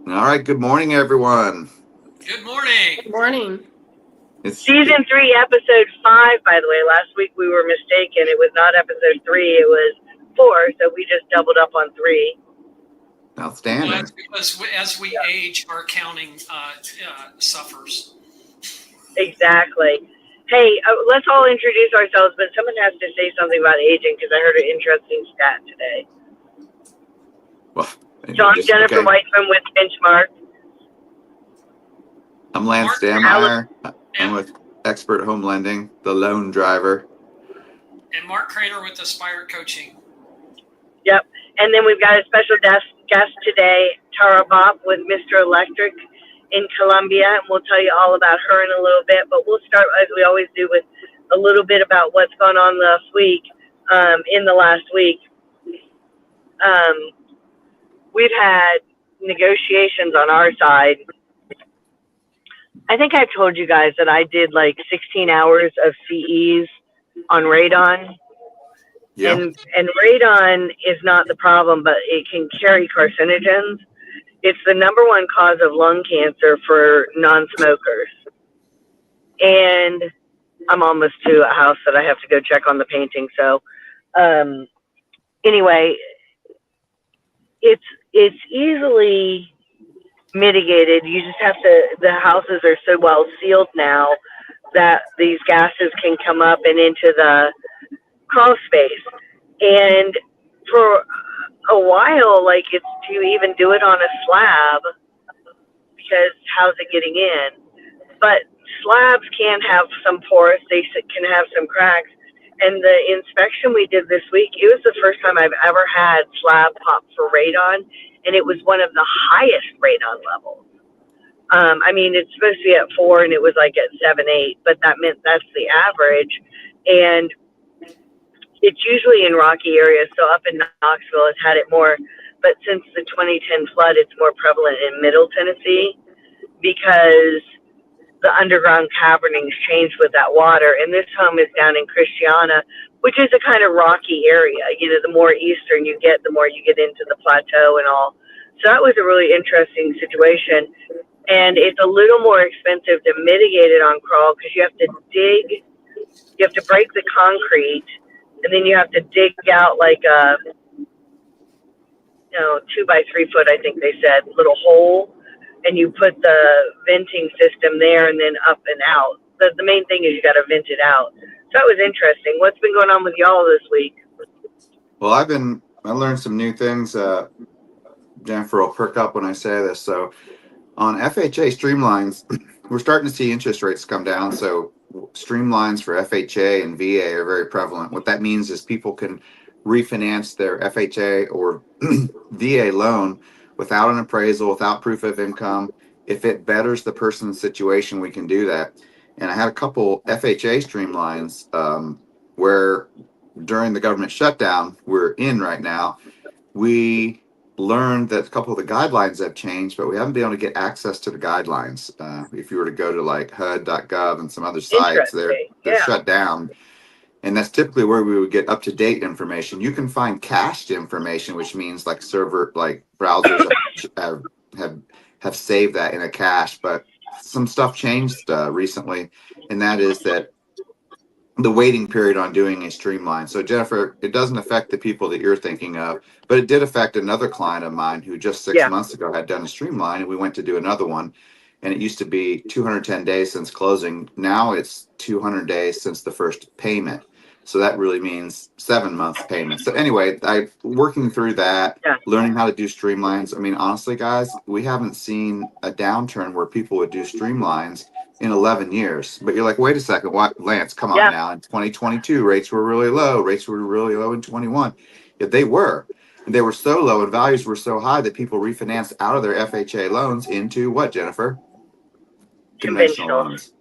All right. Good morning, everyone. Good morning. Good morning. It's Season 3, episode 5, by the way. Last week we were mistaken. It was not episode 3, it was 4, so we just doubled up on 3. Well, outstanding. that's because as we age, our counting suffers. Exactly. Hey, let's all introduce ourselves, but someone has to say something about aging because I heard an interesting stat today. Well, So I'm Jennifer okay. Weitzman with Benchmark. I'm Lance Mark, Stameyer. I'm and, with Expert Home Lending, the loan driver. and Mark Craner with Aspire Coaching. Yep. And then we've got a special guest today, Tarra Bopp with Mr. Electric in Columbia, and we'll tell you all about her in a little bit. But we'll start, as we always do, with a little bit about what's gone on last week. In the last week, we've had negotiations on our side. I think I've told you guys that I did like 16 hours of CEs on radon. Yeah. And radon is not the problem, but it can carry carcinogens. It's the number one cause of lung cancer for non-smokers. And I'm almost to a house that I have to go check on the painting. So, anyway, it's easily mitigated. You just have to. The houses are so well sealed now that these gases can come up and into the crawl space. And for a while, like, it's, do you even do it on a slab? Because how's it getting in? But slabs can have some pores, they can have some cracks. And the inspection we did this week, it was the first time I've ever had slab pop for radon, and it was one of the highest radon levels. I mean, it's supposed to be at 4, and it was like at 7, 8, but that meant that's the average. And it's usually in rocky areas, so up in Knoxville, it's had it more. But since the 2010 flood, it's more prevalent in Middle Tennessee because the underground cavernings changed with that water. And this home is down in Christiana, which is a kind of rocky area. You know, the more eastern you get, the more you get into the plateau and all. So that was a really interesting situation. And it's a little more expensive to mitigate it on crawl because you have to dig, you have to break the concrete, and then you have to dig out like a 2 by 3 foot, I think they said, little hole, and you put the venting system there and then up and out. The main thing is you got to vent it out. So that was interesting. What's been going on with y'all this week? Well, I learned some new things. Jennifer will perk up when I say this. So on FHA streamlines, we're starting to see interest rates come down. So streamlines for FHA and VA are very prevalent. What that means is people can refinance their FHA or VA loan without an appraisal, without proof of income. If it betters the person's situation, we can do that. And I had a couple FHA streamlines where during the government shutdown we're in right now, we learned that a couple of the guidelines have changed, but we haven't been able to get access to the guidelines. If you were to go to like HUD.gov and some other sites, they're Yeah. shut down. And that's typically where we would get up to date information. You can find cached information, which means like server, like browsers have saved that in a cache. But some stuff changed recently, and that is that the waiting period on doing a streamline. So Jennifer, it doesn't affect the people that you're thinking of, but it did affect another client of mine who just 6 Yeah. months ago had done a streamline, and we went to do another one. And it used to be 210 days since closing. Now it's 200 days since the first payment. So that really means 7 months payment. So anyway, I working through that, Yeah. learning how to do streamlines. I mean, honestly, guys, we haven't seen a downturn where people would do streamlines in 11 years. But you're like, wait a second, what, Lance, come on Yeah. now. In 2022, rates were really low. Rates were really low in 21. Yeah, they were. And they were so low and values were so high that people refinanced out of their FHA loans into what, Jennifer? Conventional loans.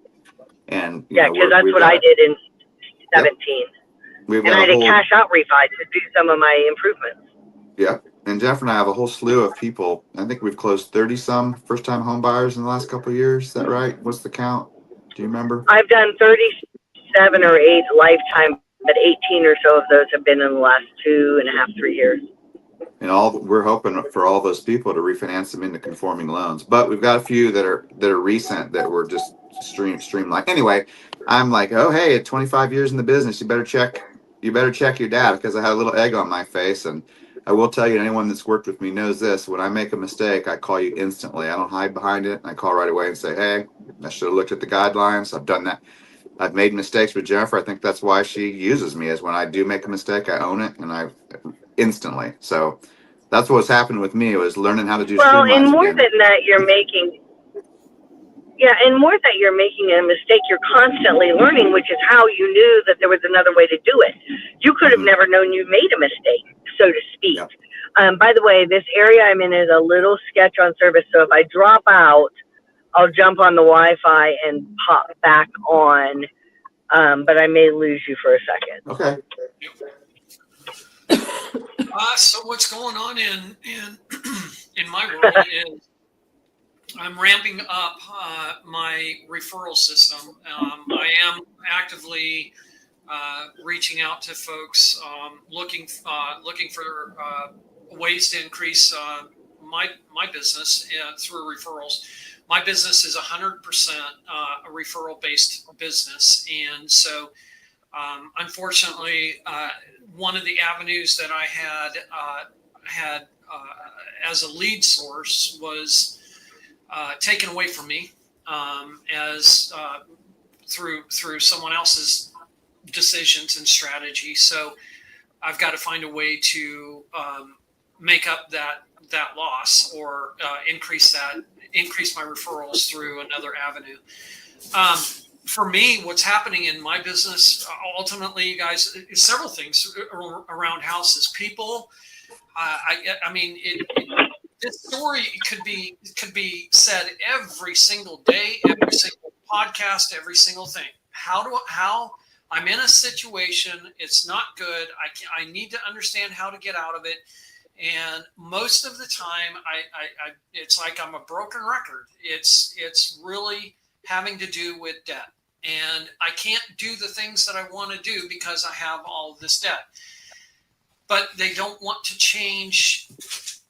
And Yeah, because that's what I did in 17. We've And I got had a cash out refi to do some of my improvements. Yep. And Jeff and I have a whole slew of people. I think we've closed 30 some first time home buyers in the last couple of years. Is that right? What's the count? Do you remember? I've done 37 or 8 lifetime, but 18 or so of those have been in the last 2.5, 3 years. and we're hoping for all those people to refinance them into conforming loans. But we've got a few that are recent that were just streamlined. Anyway, I'm like, oh hey, at 25 years in the business, you better check your data, because I had a little egg on my face. And I will tell you, anyone that's worked with me knows this: when I make a mistake, I call you instantly. I don't hide behind it. I call right away and say, hey, I should have looked at the guidelines. I've done that. I've made mistakes with Jennifer. I think that's why she uses me, is when I do make a mistake, I own it, and I instantly. So that's what's happened with me, was learning how to do Well, and streamlines more again. than that, and more that you're making a mistake, you're constantly learning, which is how you knew that there was another way to do it. You could have Mm-hmm. never known you made a mistake, so to speak. Yep. By the way, this area I'm in is a little sketch on service, so if I drop out, I'll jump on the Wi-Fi and pop back on, but I may lose you for a second. Okay. So what's going on in my world is I'm ramping up my referral system. I am actively reaching out to folks, looking for ways to increase my business through referrals. My business is 100% a referral-based business, and so unfortunately, one of the avenues that I had as a lead source was taken away from me as through someone else's decisions and strategy. So I've got to find a way to make up that loss, or increase my referrals through another avenue. For me, what's happening in my business, ultimately, you guys, several things around houses. People, this story could be said every single day, every single podcast, every single thing. How I'm in a situation, it's not good. I need to understand how to get out of it. And most of the time, I it's like I'm a broken record. It's really having to do with debt. And I can't do the things that I want to do because I have all of this debt. But they don't want to change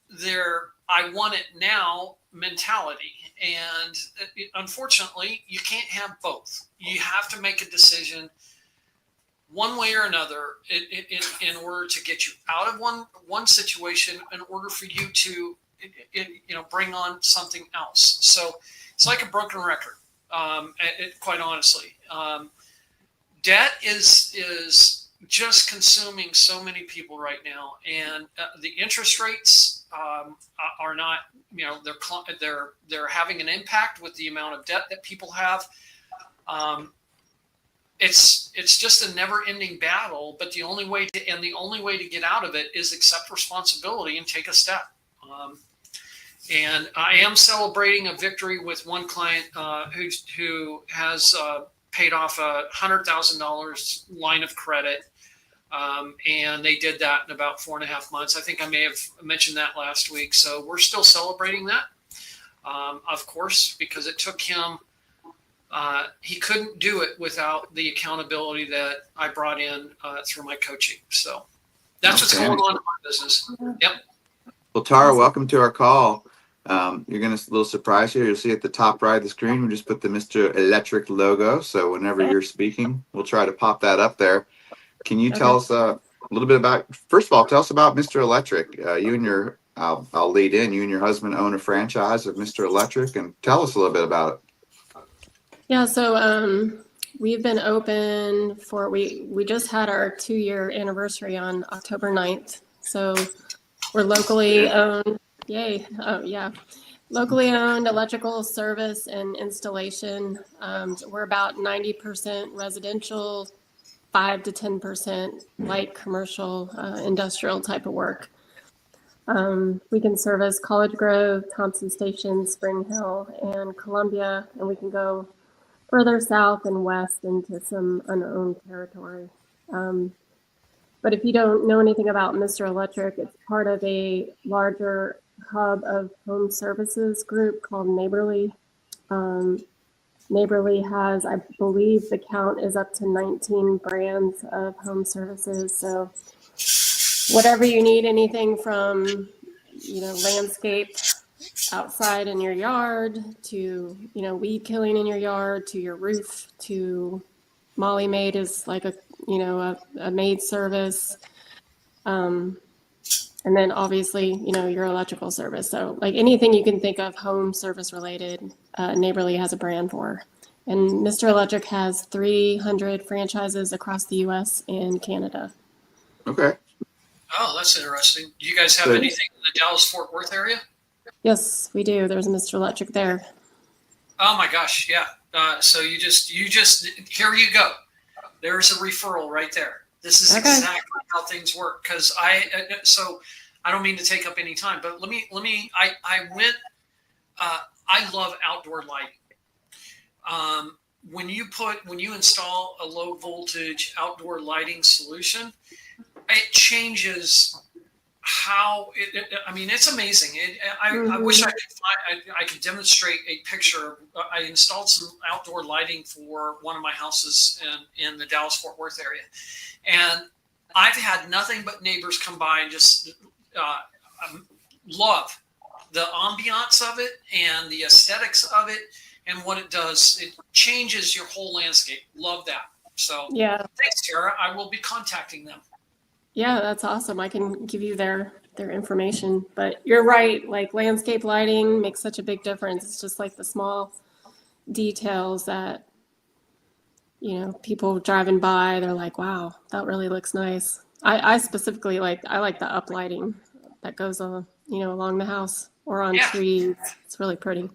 their I want it now mentality. And unfortunately, you can't have both. You have to make a decision one way or another in order to get you out of one situation, in order for you to bring on something else. So it's like a broken record. Quite honestly, debt is just consuming so many people right now, and the interest rates are not. They're having an impact with the amount of debt that people have. It's just a never-ending battle. But the only way to get out of it is accept responsibility and take a step. And I am celebrating a victory with one client who has paid off $100,000 line of credit, and they did that in about 4.5 months. I think I may have mentioned that last week. So we're still celebrating that, of course, because it took him. He couldn't do it without the accountability that I brought in through my coaching. So that's what's going on in my business. Yep. Well, Tara, welcome to our call. You're going to a little surprise here. You'll see at the top right of the screen, we just put the Mr. Electric logo. So whenever you're speaking, we'll try to pop that up there. Can you tell us a little bit about, first of all, tell us about Mr. Electric. I'll lead in. You and your husband own a franchise of Mr. Electric, and tell us a little bit about it. Yeah, so we've been open for, we just had our 2-year anniversary on October 9th. So we're locally owned. Yay. Oh, yeah. Locally owned electrical service and installation. We're about 90% residential, 5 to 10% light commercial, industrial type of work. We can service College Grove, Thompson Station, Spring Hill, and Columbia, and we can go further south and west into some unowned territory. But if you don't know anything about Mr. Electric, it's part of a larger hub of home services group called Neighborly. Neighborly has, I believe the count is up to 19 brands of home services. So whatever you need, anything from, landscape outside in your yard to, weed killing in your yard to your roof to Molly Maid is like a maid service. And then obviously, your electrical service. So like anything you can think of home service related, Neighborly has a brand for. And Mr. Electric has 300 franchises across the US and Canada. Okay. Oh, that's interesting. Do you guys have So- anything in the Dallas-Fort Worth area? Yes, we do. There's a Mr. Electric there. Oh my gosh, yeah. So you just here you go. There's a referral right there. This is Okay. exactly how things work. Because so I don't mean to take up any time, but let me. I went. I love outdoor lighting. When you install a low voltage outdoor lighting solution, it changes how I mean, it's amazing. I wish I could demonstrate a picture. I installed some outdoor lighting for one of my houses in the Dallas-Fort Worth area, and I've had nothing but neighbors come by and just love the ambiance of it and the aesthetics of it and what it does. It changes your whole landscape. Love that. So Yeah. thanks, Tara. I will be contacting them. Yeah, that's awesome. I can give you their information. But you're right, like landscape lighting makes such a big difference. It's just like the small details that, people driving by, they're like, wow, that really looks nice. I specifically I like the up lighting that goes on, along the house or on trees. It's really pretty.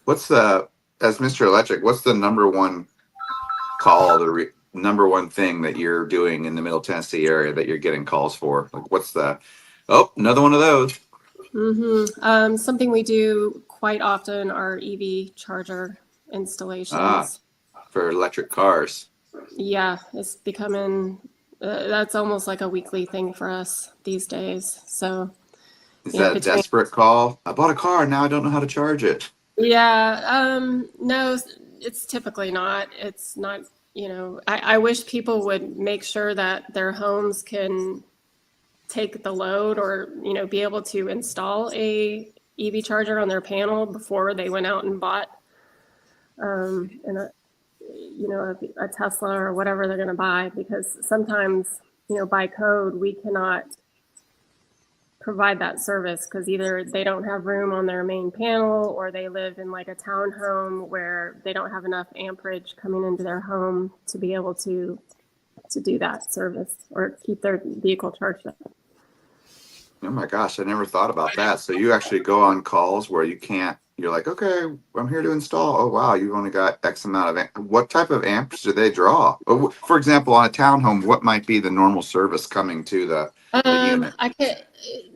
As Mr. Electric, what's the number one call, number one thing that you're doing in the Middle Tennessee area that you're getting calls for? Like, another one of those. Something we do quite often are EV charger installations. For electric cars. Yeah, it's becoming, that's almost like a weekly thing for us these days. So, Is that a desperate call? I bought a car, now I don't know how to charge it. Yeah, no, it's typically not. It's not, I wish people would make sure that their homes can take the load or, be able to install a EV charger on their panel before they went out and bought, a Tesla or whatever they're going to buy, because sometimes, by code, we cannot provide that service because either they don't have room on their main panel or they live in like a townhome where they don't have enough amperage coming into their home to be able to do that service or keep their vehicle charged up. Oh my gosh, I never thought about that. So you actually go on calls where you're like, okay, I'm here to install. Oh wow, you've only got X amount of what type of amps do they draw? For example, on a townhome, what might be the normal service coming to the unit?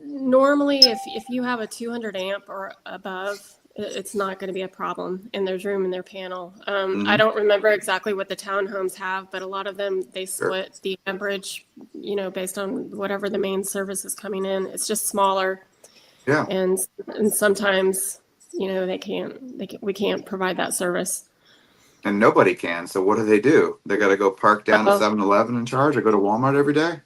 Normally, if you have a 200 amp or above, it's not going to be a problem, and there's room in their panel. I don't remember exactly what the townhomes have, but a lot of them, they split the amperage, based on whatever the main service is coming in. It's just smaller. Yeah. And sometimes, we can't provide that service. And nobody can. So what do? They got to go park down to 7-Eleven and charge, or go to Walmart every day?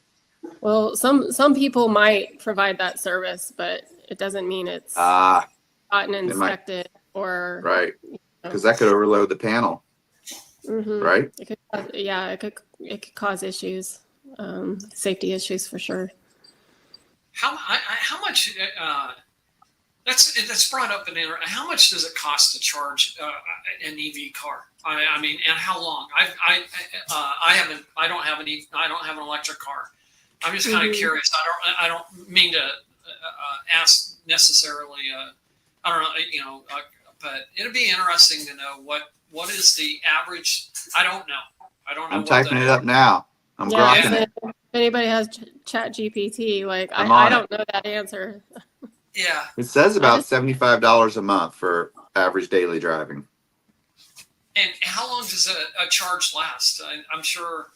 Well, some people might provide that service, but it doesn't mean it's gotten inspected or right, because that could overload the panel. Right? It could cause issues, safety issues for sure. How much? That's brought up how much does it cost to charge an EV car? I mean, and how long? I don't have an electric car. I'm just kind of curious. I don't mean to ask necessarily. I don't know, but it'd be interesting to know what is the average. I don't know. I'm typing it up now. I'm grokking it. If anybody has Chat GPT, I don't know that answer. Yeah. It says about $75 a month for average daily driving. And how long does a charge last? I'm sure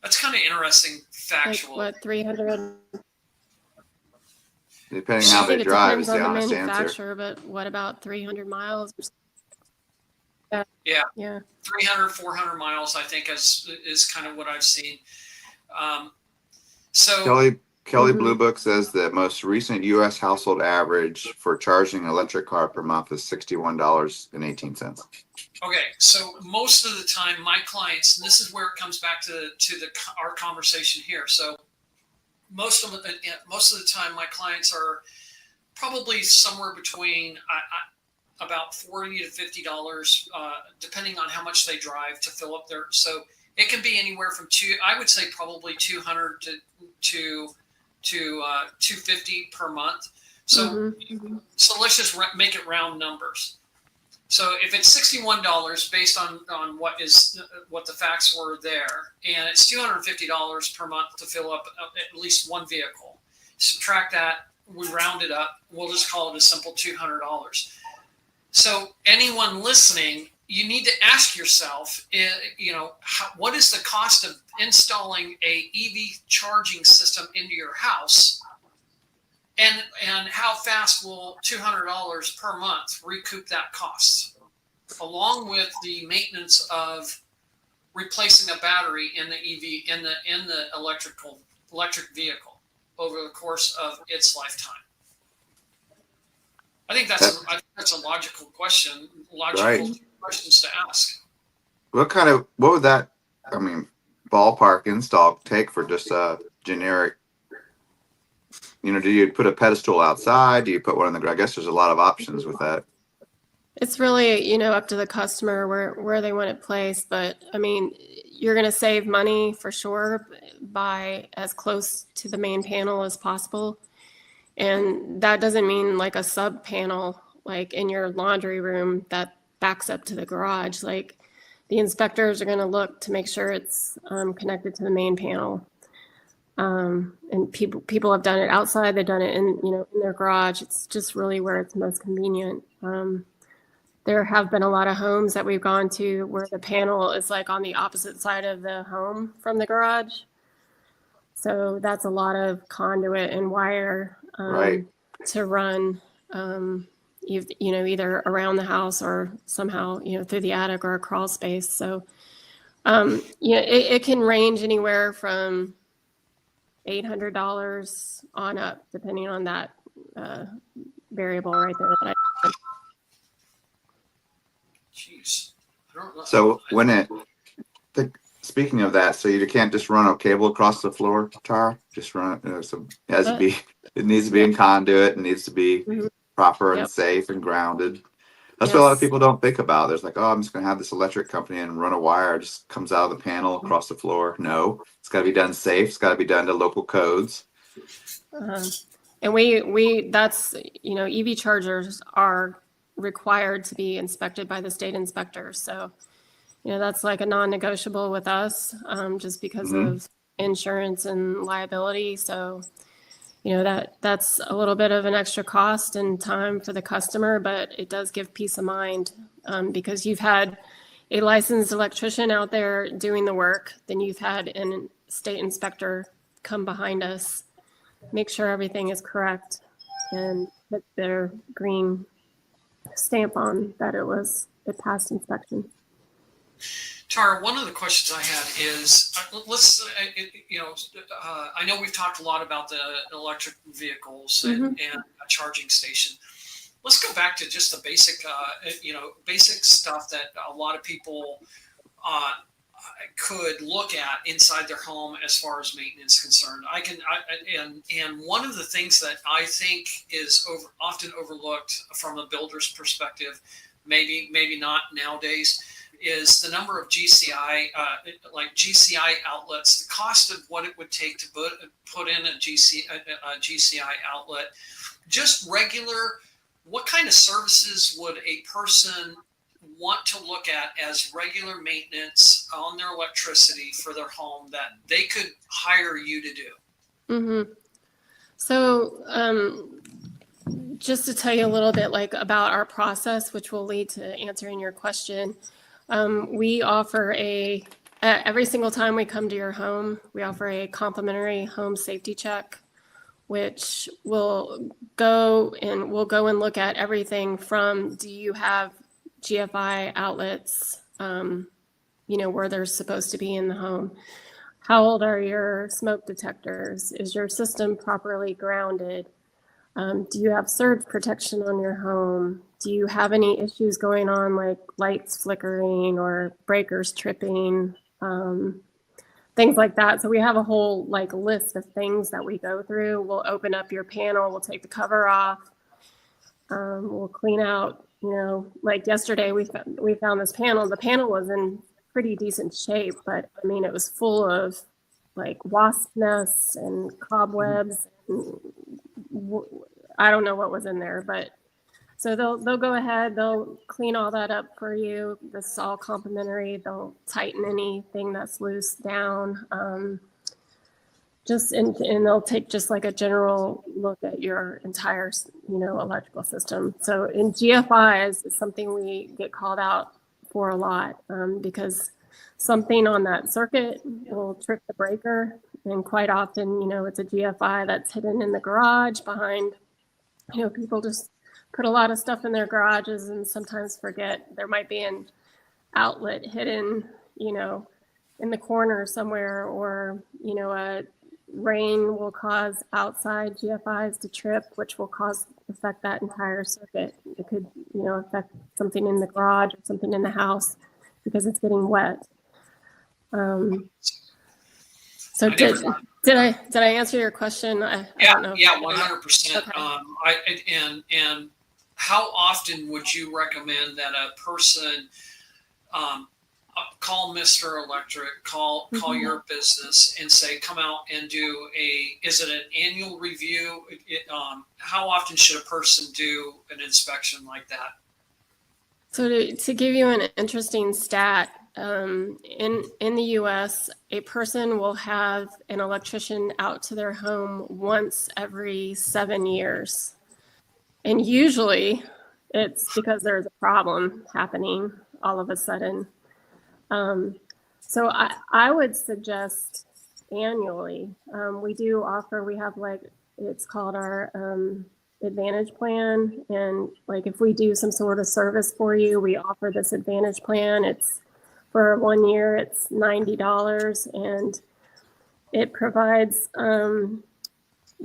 that's kind of interesting, factual. Like, what, 300? Depending how they drive is the honest answer. Manufacturer, but what about 300 miles? Yeah. 300, 400 miles, I think, is kind of what I've seen. So Kelly Mhm. Blue Book says the most recent U.S. household average for charging an electric car per month is $61.18. okay, so most of the time, my clients, and this is where it comes back to our conversation here. So most of the time, my clients are probably somewhere between about $40 to $50, depending on how much they drive to fill up their. So it can be anywhere from I would say probably 200 to 250 per month. So Mhm. so let's just make it round numbers. So if it's $61 based on what the facts were there, and it's $250 per month to fill up at least one vehicle, subtract that, we round it up. We'll just call it a simple $200. So anyone listening, you need to ask yourself, what is the cost of installing a EV charging system into your house? And how fast will $200 per month recoup that cost, along with the maintenance of replacing a battery in the EV in the electric vehicle over the course of its lifetime? I think that's a logical question. Right. Logical questions to ask. What would that, I mean, ballpark install take for just a generic, do you put a pedestal outside? Do you put one in the ground? I guess there's a lot of options with that. It's really, up to the customer where they want it placed. But I mean, you're going to save money for sure by as close to the main panel as possible. And that doesn't mean like a sub panel, like in your laundry room that backs up to the garage. Like the inspectors are going to look to make sure it's connected to the main panel. And people have done it outside. They've done it in their garage. It's just really where it's most convenient. There have been a lot of homes that we've gone to where the panel is like on the opposite side of the home from the garage. So that's a lot of conduit and wire Right. to run, either around the house or somehow, through the attic or a crawl space. So, it can range anywhere from $800 on up, depending on that variable right there. Jeez. I don't know. So speaking of that, so you can't just run a cable across the floor, Tara? Just run it. It needs to be in conduit. It needs to be Mhm. proper and Yep. safe and grounded. That's what a lot of people don't think about. There's like, oh, I'm just going to have this electric company and run a wire. It just comes out of the panel across the floor. No, it's got to be done safe. It's got to be done to local codes. And that's, EV chargers are required to be inspected by the state inspector. So, that's like a non-negotiable with us, just because of insurance and liability. So, that's a little bit of an extra cost and time for the customer, but it does give peace of mind, because you've had a licensed electrician out there doing the work, then you've had a state inspector come behind us, make sure everything is correct, and put their green stamp on that it passed inspection. Tara, one of the questions I had is, I know we've talked a lot about the electric vehicles and a charging station. Let's go back to just the basic stuff that a lot of people could look at inside their home as far as maintenance concerned. And one of the things that I think is often overlooked from a builder's perspective, maybe not nowadays, is the number of GCI outlets, the cost of what it would take to put in a GCI outlet, just regular. What kind of services would a person want to look at as regular maintenance on their electricity for their home that they could hire you to do? Mm-hmm. So, just to tell you a little bit about our process, which will lead to answering your question. We offer every single time we come to your home, we offer a complimentary home safety check, which will go and look at everything from, do you have GFI outlets, where they're supposed to be in the home? How old are your smoke detectors? Is your system properly grounded? Do you have surge protection on your home? Do you have any issues going on like lights flickering or breakers tripping? Things like that. So we have a whole like list of things that we go through. We'll open up your panel, we'll take the cover off, we'll clean out, like yesterday we found this panel. The panel was in pretty decent shape, but I mean, it was full of like wasp nests and cobwebs. And I don't know what was in there, but so they'll go ahead, they'll clean all that up for you. This is all complimentary. They'll tighten anything that's loose down. And they'll take just like a general look at your entire, electrical system. So in GFIs is something we get called out for a lot because something on that circuit will trip the breaker. And quite often, it's a GFI that's hidden in the garage behind, people just put a lot of stuff in their garages and sometimes forget there might be an outlet hidden, in the corner somewhere, or, a rain will cause outside GFIs to trip, which will affect that entire circuit. It could, affect something in the garage or something in the house because it's getting wet. So did I answer your question? I don't know. Yeah, 100%. Okay. And how often would you recommend that a person call Mr. Electric, call your business and say, come out and do is it an annual review? How often should a person do an inspection like that? So to give you an interesting stat, in the US, a person will have an electrician out to their home once every 7 years. And usually it's because there's a problem happening all of a sudden. So I would suggest annually. We have it's called our Advantage plan. And like if we do some sort of service for you, we offer this Advantage plan. It's for 1 year, it's $90, and it provides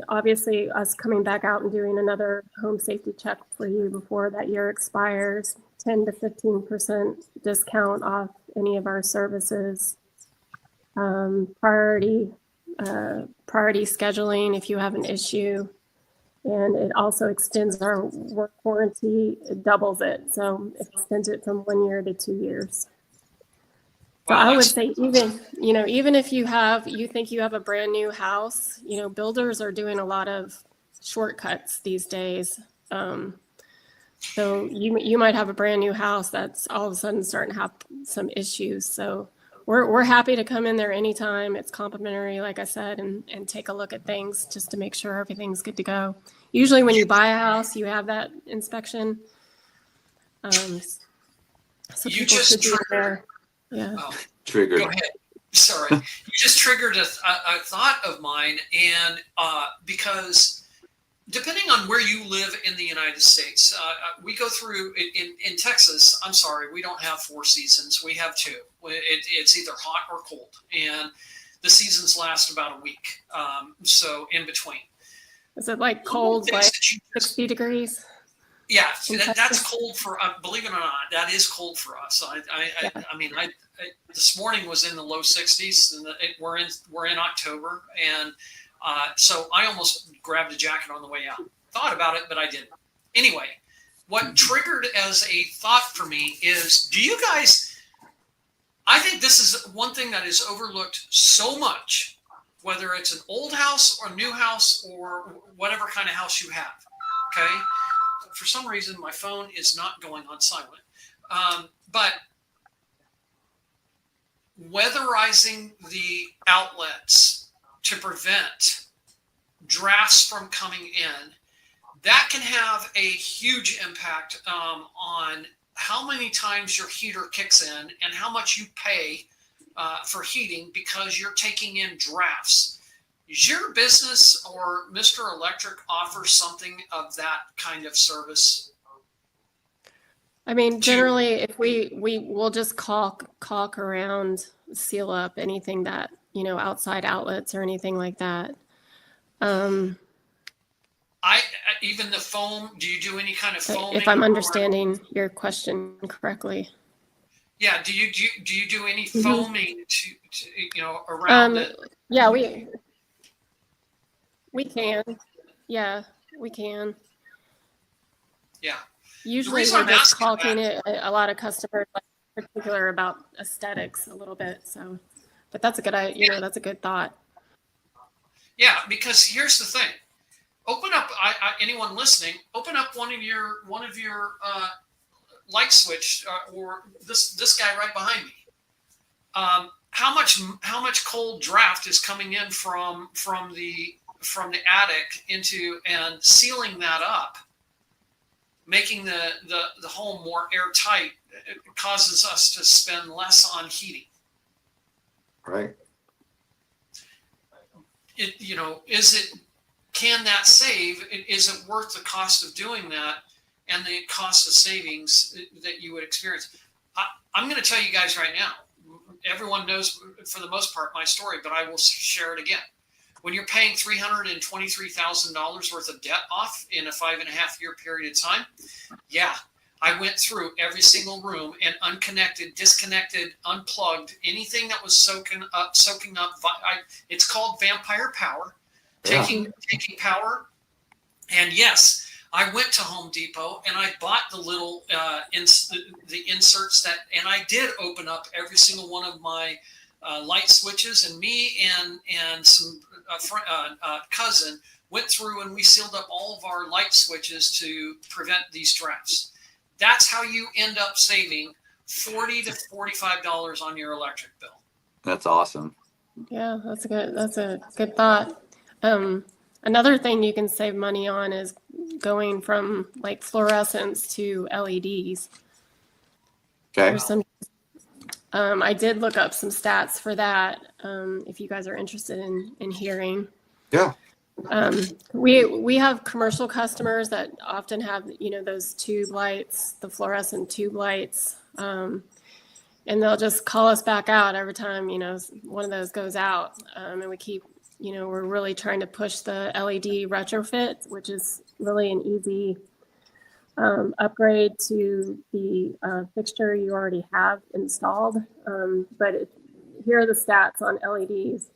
obviously us coming back out and doing another home safety check for you before that year expires, 10 to 15% discount off any of our services, priority scheduling if you have an issue, and it also extends our work warranty. It doubles it, so it extends it from 1 year to 2 years. So I would say even if you think you have a brand new house, builders are doing a lot of shortcuts these days. So you might have a brand new house that's all of a sudden starting to have some issues. So we're happy to come in there anytime. It's complimentary, like I said, and take a look at things just to make sure everything's good to go. Usually when you buy a house, you have that inspection. So You people just should be there. Yeah. Oh, Triggered. go ahead. Sorry. You just triggered a thought of mine. And because depending on where you live in the United States, we go through in Texas. I'm sorry, we don't have 4 seasons. We have 2. It's either hot or cold. And the seasons last about a week. So in between. Is it like cold, like 60 degrees? Yeah, that's cold for. Believe it or not, that is cold for us. I mean, this morning was in the low 60s, and we're in October, and so I almost grabbed a jacket on the way out. Thought about it, but I didn't. Anyway, what triggered as a thought for me is: do you guys? I think this is one thing that is overlooked so much, whether it's an old house or a new house or whatever kind of house you have. Okay. For some reason, my phone is not going on silent. But weatherizing the outlets to prevent drafts from coming in, that can have a huge impact on how many times your heater kicks in and how much you pay for heating because you're taking in drafts. Is your business or Mr. Electric offer something of that kind of service? I mean, generally, if we will just caulk around, seal up anything that outside outlets or anything like that. Even the foam. Do you do any kind of foaming? If I'm understanding your question correctly. Yeah. Do you do any Mhm. foaming to around it? Yeah, we can. Yeah, we can. Yeah. Usually reason we're I'm just asking caulking that- it. A lot of customers are particular about aesthetics a little bit. So, but that's a good, that's a good thought. Yeah, because here's the thing. Open up. Anyone listening, open up one of your light switch or this guy right behind me. How much cold draft is coming in from the attic into and sealing that up, making the home more airtight. It causes us to spend less on heating. Right. Can that save? Is it worth the cost of doing that and the cost of savings that you would experience? I'm going to tell you guys right now. Everyone knows, for the most part, my story, but I will share it again. When you're paying $323,000 worth of debt off in a 5.5-year period of time, yeah, I went through every single room and unconnected, disconnected, unplugged anything that was soaking up. It's called vampire power, taking power. And yes, I went to Home Depot and I bought the little the inserts and I did open up every single one of my light switches, and me and some cousin went through and we sealed up all of our light switches to prevent these drafts. That's how you end up saving $40 to $45 on your electric bill. That's awesome. Yeah, that's a good thought. Another thing you can save money on is going from like fluorescents to LEDs. Okay. There's some. I did look up some stats for that. If you guys are interested in hearing. Yeah. We have commercial customers that often have those tube lights, the fluorescent tube lights, and they'll just call us back out every time one of those goes out, and we keep. We're really trying to push the LED retrofit, which is really an easy upgrade to the fixture you already have installed. But here are the stats on LEDs.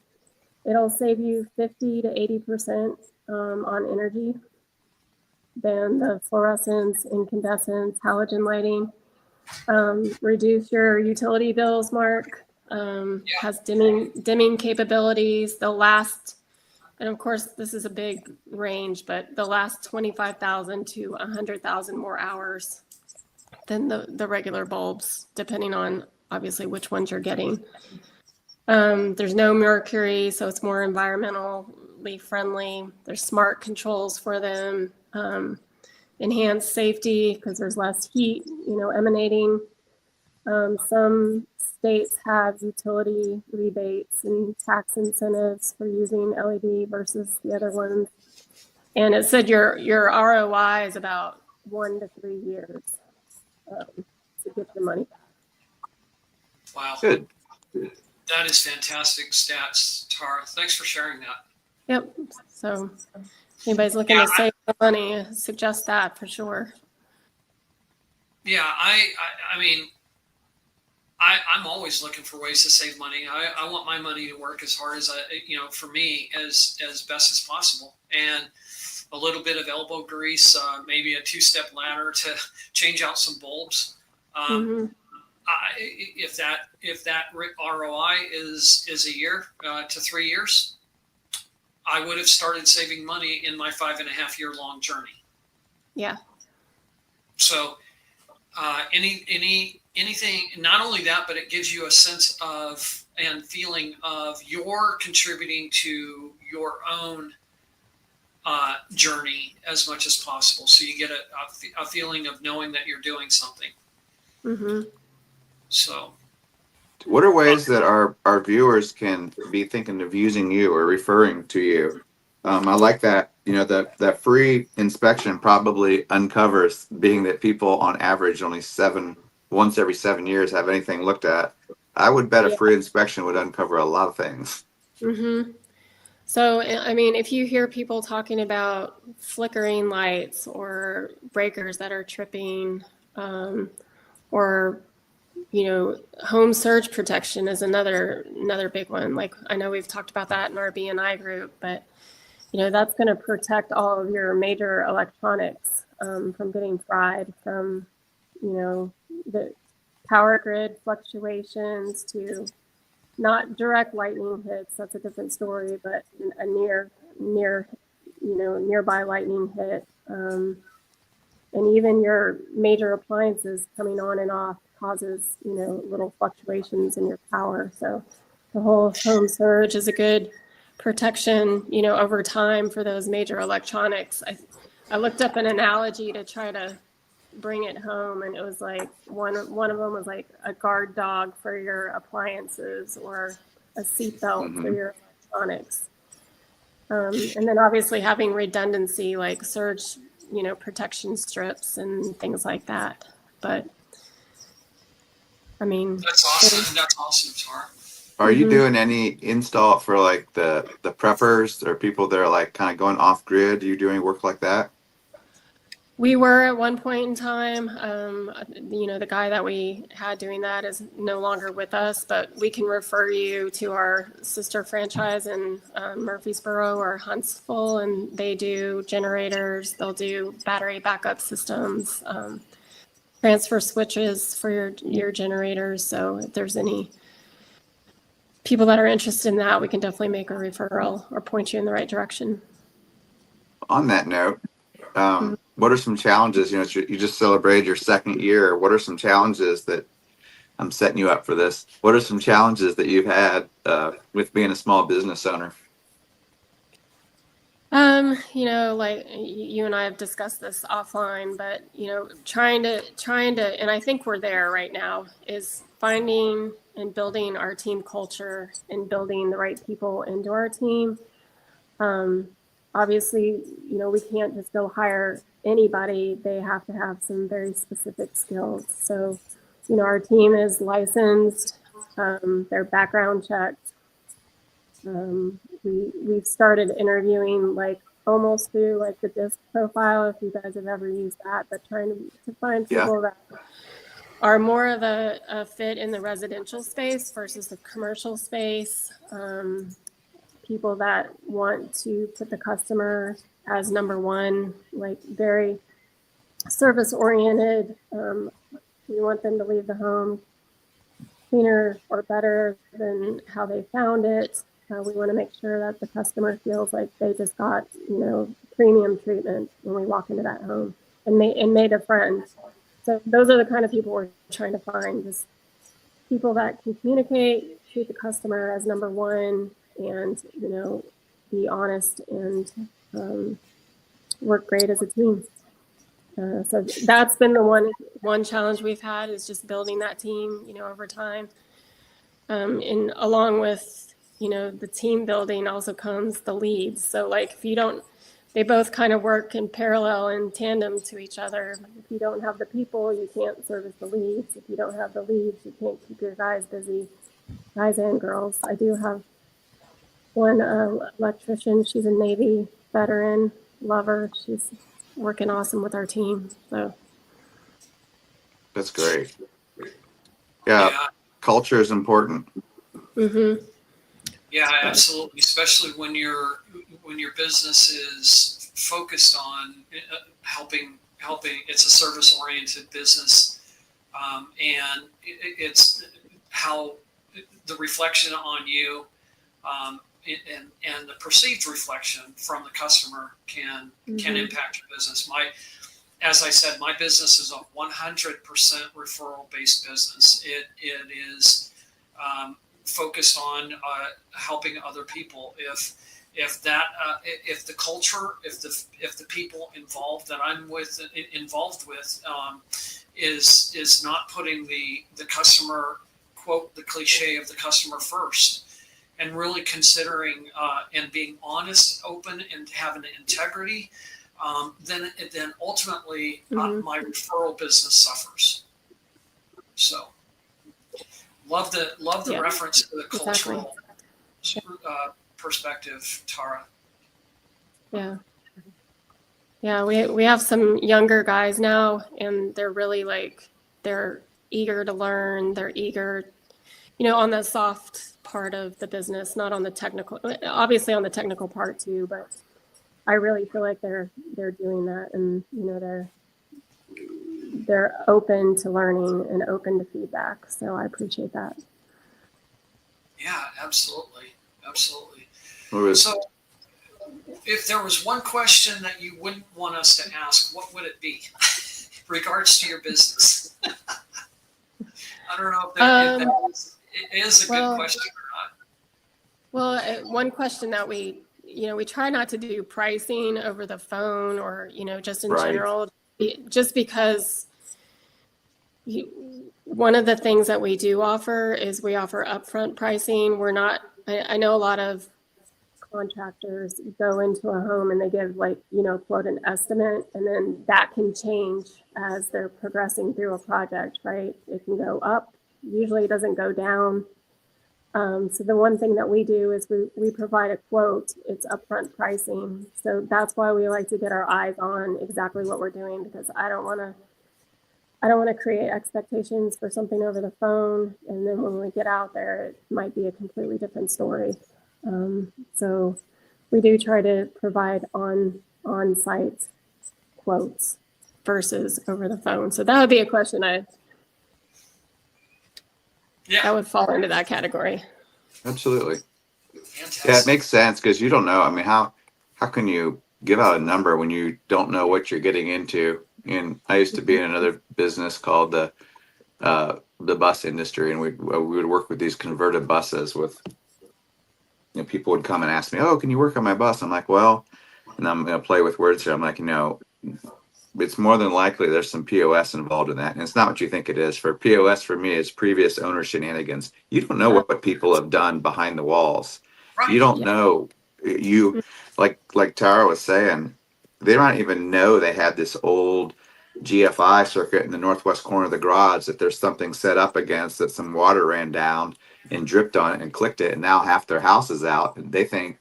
It'll save you 50 to 80% on energy than the fluorescents, incandescents, halogen lighting. Reduce your utility bills, Mark. Has dimming capabilities. They'll last, and of course this is a big range, but they'll last 25,000 to 100,000 more hours than the regular bulbs, depending on obviously which ones you're getting. There's no mercury, so it's more environmentally friendly. There's smart controls for them. Enhanced safety because there's less heat, emanating. Some states have utility rebates and tax incentives for using LED versus the other ones. And it said your ROI is about 1 to 3 years to get your money back. Wow. Good. That is fantastic stats, Tara. Thanks for sharing that. Yep. So if anybody's looking to save money, suggest that for sure. Yeah, I mean, I'm always looking for ways to save money. I want my money to work as hard as for me as best as possible. And a little bit of elbow grease, maybe a 2-step ladder to change out some bulbs. If that ROI is a year to 3 years, I would have started saving money in my 5.5-year long journey. Yeah. So anything, not only that, but it gives you a sense of and feeling of you're contributing to your own journey as much as possible. So you get a feeling of knowing that you're doing something. Mm-hmm. So what are ways that our viewers can be thinking of using you or referring to you? I like that, that free inspection probably uncovers, being that people on average only once every 7 years have anything looked at. I would bet a Yeah. free inspection would uncover a lot of things. Mm-hmm. So, I mean, if you hear people talking about flickering lights or breakers that are tripping, or home surge protection is another big one. Like I know we've talked about that in our BNI group, but that's going to protect all of your major electronics from getting fried from the power grid fluctuations to not direct lightning hits. That's a different story, but a nearby lightning hit, and even your major appliances coming on and off causes little fluctuations in your power. So the whole home surge is a good protection over time for those major electronics. I looked up an analogy to try to bring it home, and it was like one of them was like a guard dog for your appliances or a seatbelt for your electronics. And then obviously having redundancy like surge protection strips and things like that. But I mean, That's awesome. That's awesome, Tara. Are you doing any install for like the preppers or people that are like kind of going off grid? Do you do any work like that? we were at one point in time. The guy that we had doing that is no longer with us, but we can refer you to our sister franchise in Murfreesboro or Huntsville, and they do generators. They'll do battery backup systems, transfer switches for your generators. So if there's any people that are interested in that, we can definitely make a referral or point you in the right direction. On that note, what are some challenges? You just celebrated your second year. What are some challenges that I'm setting you up for this? What are some challenges that you've had with being a small business owner? Like you and I have discussed this offline, but trying to, and I think we're there right now, is finding and building our team culture and building the right people into our team. Obviously, we can't just go hire anybody. They have to have some very specific skills. So, our team is licensed. They're background checked. We've started interviewing like almost through like the DISC profile, if you guys have ever used that, but trying to find people that are more of a fit in the residential space versus the commercial space. People that want to put the customer as number one, like very service oriented. We want them to leave the home cleaner or better than how they found it. We want to make sure that the customer feels like they just got, premium treatment when we walk into that home and made a friend. So those are the kind of people we're trying to find, just people that can communicate, treat the customer as number one, and, be honest and work great as a team. So that's been the one challenge we've had, is just building that team, over time. And along with, the team building also comes the leads. So like they both kind of work in parallel and tandem to each other. If you don't have the people, you can't service the leads. If you don't have the leads, you can't keep your guys busy, guys and girls. I do have one electrician. She's a Navy veteran, lover. She's working awesome with our team. So That's great. Yeah. Culture is important. Mm-hmm. Yeah, absolutely. Especially when your business is focused on helping. It's a service oriented business, and it's how the reflection on you, and the perceived reflection from the customer can impact your business. As I said, my business is a 100% referral based business. It is focused on helping other people. If the culture, if the people involved that I'm involved with is not putting the customer, quote, the cliche of the customer first, and really considering and being honest, open, and having integrity, then ultimately my referral business suffers. So Love the Yeah, reference to the exactly. cultural perspective, Tara. Yeah. Yeah, we have some younger guys now, and they're really like, they're eager to learn. They're eager, on the soft part of the business, not on the technical, obviously on the technical part too, but I really feel like they're doing that, and they're open to learning and open to feedback. So I appreciate that. Yeah, absolutely. Absolutely. Well, So if there was one question that you wouldn't want us to ask, what would it be? Regards to your business. I don't know if it is a good question or not. Well, one question that we try not to do pricing over the phone or, just in Right. general, just because one of the things that we do offer is we offer upfront pricing. We're not, I know a lot of contractors go into a home and they give quote an estimate, and then that can change as they're progressing through a project, right? It can go up. Usually it doesn't go down. So the one thing that we do is we provide a quote. It's upfront pricing. So that's why we like to get our eyes on exactly what we're doing, because I don't want to create expectations for something over the phone, and then when we get out there, it might be a completely different story. So we do try to provide on-site quotes versus over the phone. So that would be a question that would fall into that category. absolutely. Fantastic. Yeah, it makes sense because you don't know. I mean, how can you give out a number when you don't know what you're getting into? And I used to be in another business called the bus industry, and we would work with these converted buses with, people would come and ask me, "Oh, can you work on my bus?" I'm like, "Well," and I'm going to play with words here. I'm like, it's more than likely there's some POS involved in that. And it's not what you think it is. For POS, for me, is previous owner shenanigans. You don't know what people have done behind the walls. Right. You don't know. You, like Tara was saying, they don't even know they had this old GFI circuit in the northwest corner of the garage that there's something set up against, that some water ran down and dripped on it and clicked it, and now half their house is out, and they think,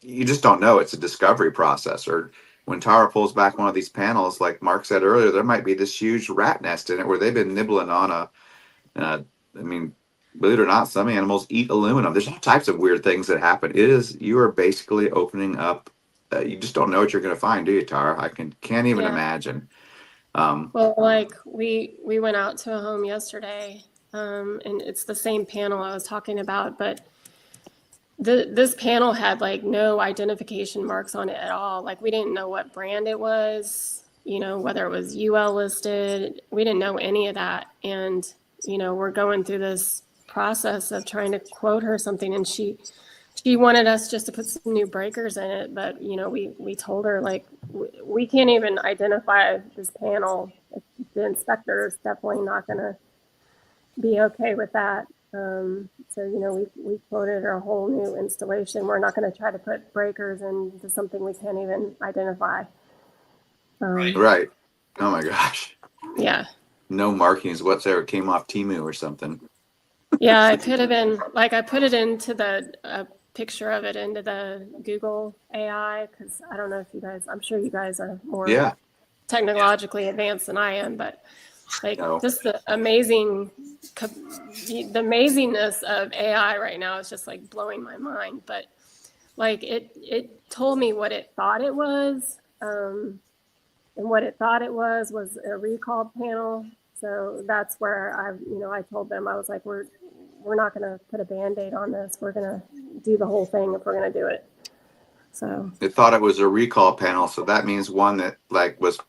you just don't know. It's a discovery process. Or when Tara pulls back one of these panels, like Mark said earlier, there might be this huge rat nest in it where they've been nibbling on I mean, believe it or not, some animals eat aluminum. There's all types of weird things that happen. You are basically opening up. You just don't know what you're going to find, do you, Tara? I can't even imagine. Well, like we went out to a home yesterday, and it's the same panel I was talking about, but this panel had no identification marks on it at all. Like, we didn't know what brand it was, whether it was UL listed. We didn't know any of that. And, we're going through this process of trying to quote her something, and she wanted us just to put some new breakers in it. But, we told her, we can't even identify this panel. The inspector is definitely not going to be okay with that. So, we quoted her a whole new installation. We're not going to try to put breakers into something we can't even identify. Right. Oh my gosh. Yeah. No markings whatsoever. Came off Temu or something. Yeah, it could have been I put it into the picture of it into the Google AI, because I don't know if you guys, I'm sure you guys are more technologically advanced than I am, but just the amazingness of AI right now is just blowing my mind. But it told me what it thought it was, and what it thought it was a recall panel. So that's where I told them, I was like, we're not going to put a Band-Aid on this. We're going to do the whole thing if we're going to do it. So it thought it was a recall panel, so that means one that was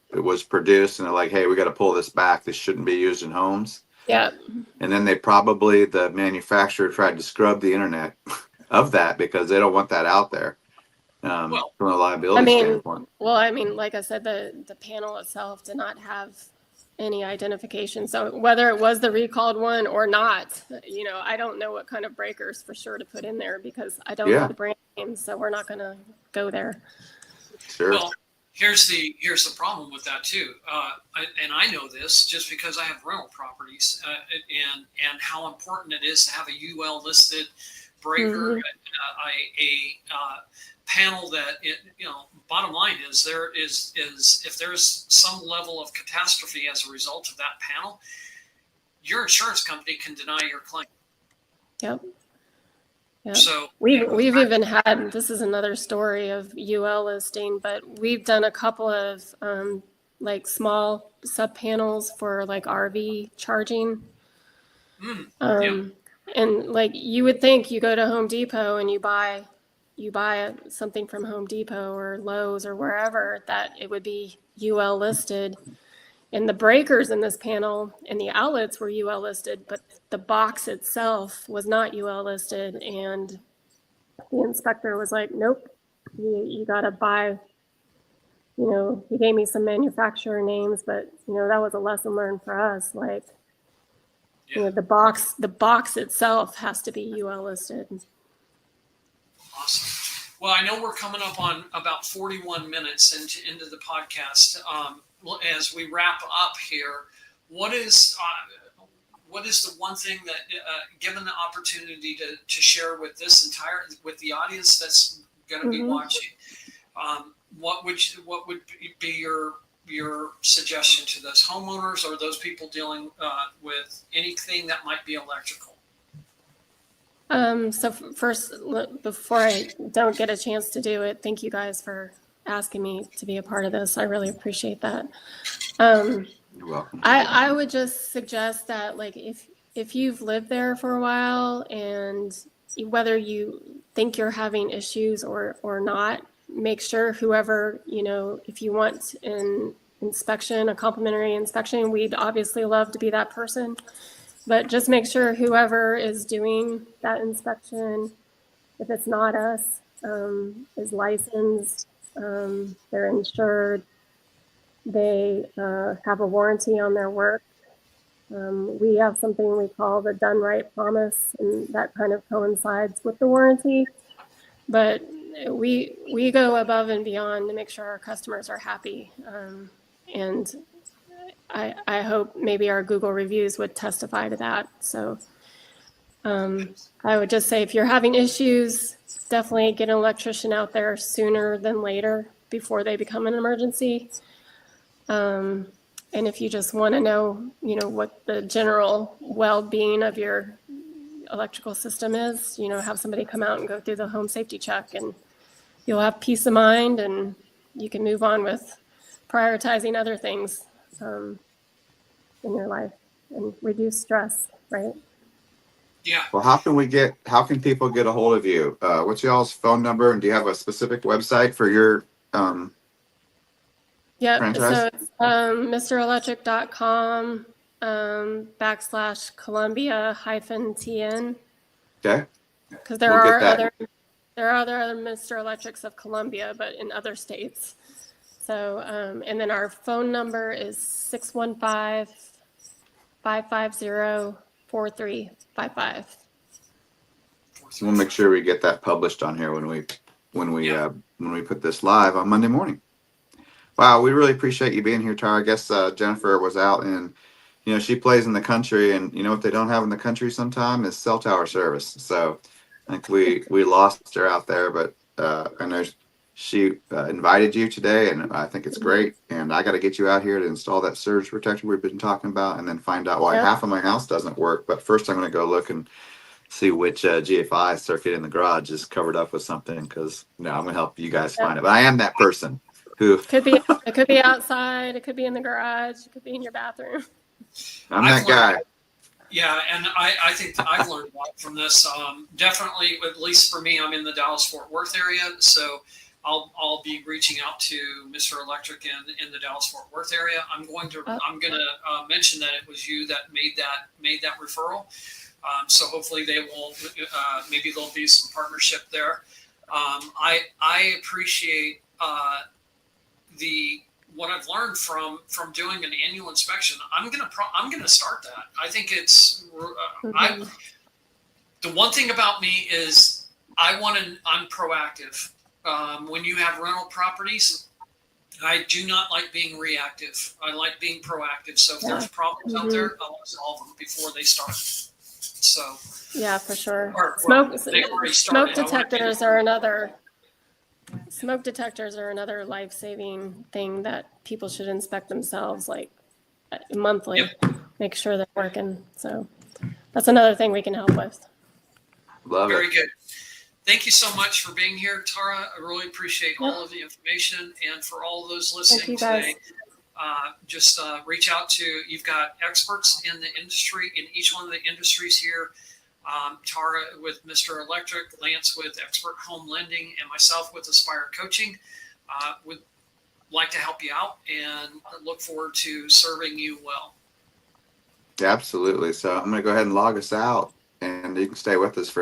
produced, and they're like, "Hey, we got to pull this back. This shouldn't be used in homes." Yeah. And then the manufacturer tried to scrub the internet of that because they don't want that out there from a liability standpoint. Well, like I said, the panel itself did not have any identification. So whether it was the recalled one or not, I don't know what kind of breakers for sure to put in there, because I don't know the brand name. So we're not going to go there. Sure. Well, Here's the problem with that too, and I know this just because I have rental properties, and how important it is to have a UL listed breaker, a panel that Bottom line is if there's some level of catastrophe as a result of that panel, your insurance company can deny your claim. Yep. Yep. So we've even had, this is another story of UL listing, but we've done a couple of like small sub panels for like RV charging. And like you would think you go to Home Depot and you buy something from Home Depot or Lowe's or wherever, that it would be UL listed. And the breakers in this panel and the outlets were UL listed, but the box itself was not UL listed. And the inspector was like, nope, you got to buy, he gave me some manufacturer names, but, that was a lesson learned for us. Like, the box itself has to be UL listed. Awesome. Well, I know we're coming up on about 41 minutes into the podcast. As we wrap up here, what is the one thing that, given the opportunity to share with with the audience that's going to be watching, what would be your suggestion to those homeowners or those people dealing with anything that might be electrical? So first, before I don't get a chance to do it, thank you guys for asking me to be a part of this. I really appreciate that. You're welcome. I would just suggest that, like, if you've lived there for a while, and whether you think you're having issues or not, make sure whoever, if you want an inspection, a complimentary inspection, we'd obviously love to be that person. But just make sure whoever is doing that inspection, if it's not us, is licensed, they're insured, they have a warranty on their work. We have something we call the done right promise, and that kind of coincides with the warranty. But we go above and beyond to make sure our customers are happy. And I hope maybe our Google reviews would testify to that. So I would just say, if you're having issues, definitely get an electrician out there sooner than later before they become an emergency. And if you just want to know, what the general well-being of your electrical system is, have somebody come out and go through the home safety check, and you'll have peace of mind, and you can move on with prioritizing other things in your life and reduce stress, right? Yeah. Well, how can people get a hold of you? What's y'all's phone number, and do you have a specific website for your franchise? So it's mrelectric.com /Columbia-TN. Okay. Because there are other Mr. Electrics of Columbia, but in other states. So, and then our phone number is 615-550-4355. We'll make sure we get that published on here when we put this live on Monday morning. Wow, we really appreciate you being here, Tara. I guess Jennifer was out, and she plays in the country, and what they don't have in the country sometimes is cell tower service. So I think we lost her out there, but I know she invited you today, and I think it's great. And I got to get you out here to install that surge protector we've been talking about, and then find out why half of my house doesn't work. But first, I'm going to go look and see which GFI circuit in the garage is covered up with something, because I'm going to help you guys find it. But I am that person who it could be outside, it could be in the garage, it could be in your bathroom. I'm that guy. Yeah, and I think that I've learned a lot from this. Definitely, at least for me, I'm in the Dallas-Fort Worth area, so I'll be reaching out to Mr. Electric in the Dallas-Fort Worth area. I'm going to mention that it was you that made that referral. So hopefully they will. Maybe there'll be some partnership there. I appreciate what I've learned from doing an annual inspection. I'm gonna start that. I think it's the one thing about me is I'm proactive. When you have rental properties, I do not like being reactive. I like being proactive. So if there's problems out there, I want to solve them before they start. So Yeah, for sure. or, well, Smoke they've already smoke started. I want to detectors are another. Smoke detectors are another life-saving thing that people should inspect themselves like monthly. Yep. Make sure they're working. So that's another thing we can help with. Love Very it. good. Thank you so much for being here, Tarra. I really appreciate all of the information, and for all of those listening today, just reach out to. You've got experts in the industry, in each one of the industries here. Tarra with Mr. Electric, Lance with Expert Home Lending, and myself with Aspire Coaching. Would like to help you out and look forward to serving you well. Yeah, absolutely. So I'm going to go ahead and log us out, and you can stay with us for